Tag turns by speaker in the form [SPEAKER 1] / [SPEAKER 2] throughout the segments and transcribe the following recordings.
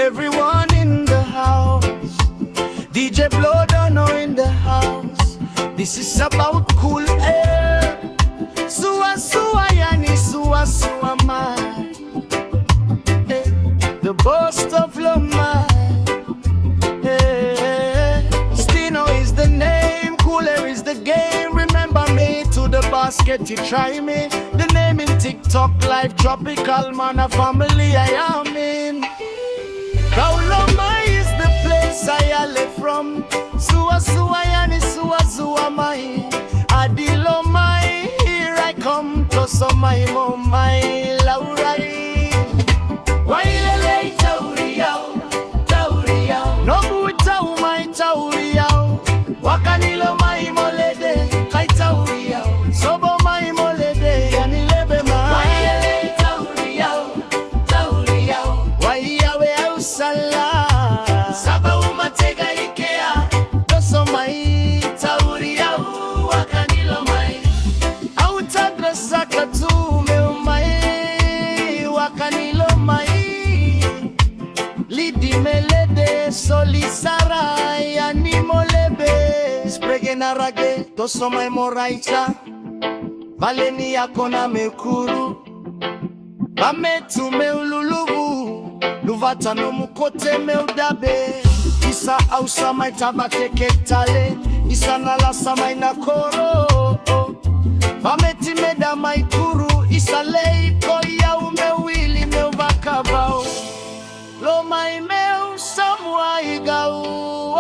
[SPEAKER 1] Everyone in the house, DJ BloodOno in the house. This is about cool air. Sua sua yani, sua sua mai. The boast of Lomai. Steeno is the name, cool air is the game. Remember me to the basket, you try me. The name in TikTok live, tropical man, a family I am in. Lomai is the place I live from. Sua sua yani, sua sua mai. Adi Lomai, here I come to some my my laurai. Wailele tauriao, tauriao. No bui tau mai tauriao. Wakani Lomai molede, kai tauriao. Sobo mai molede, yani lebe mai. Wailele tauriao, tauriao. Waiawe au sala. Saba umatega ikea. Doso mai tauriao, wakani Lomai. Au tadresa katume umai, wakani Lomai. Lidi melede solisara yani molebe. Sprege na Raggae toso mai moraicha. Valeni yakona mekuru. Bametu meululubu. Luvata no mukote meudabe. Isa ausa mai tabate ketale. Isa nalasa mai nakoro. Vameti meda mai kuru. Isa lei koya umewili meuvakabao. Lomai meu samwa igau.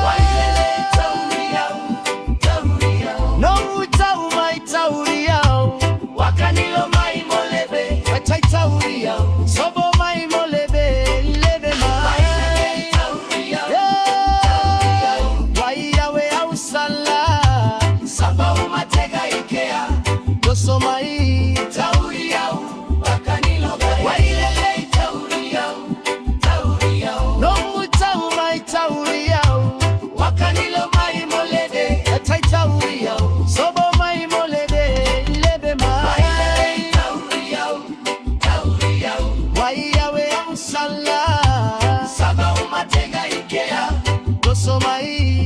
[SPEAKER 1] Wailele tauriau, tauriau. No utau mai tauriau. Wakani Lomai molebe, watai tauriau. Sobo mai molebe, lebe mai. Wailele tauriau, tauriau. Waiawe au sala. Saba umatega ikea. Doso mai tauriau, wakani Lomai. Wailele wakani Lomai molede, atai tauriau. Sobo mai molede, lebe mai. Wailele tauriau, tauriau. Waiawe au sala. Saba umatega ikea. Doso mai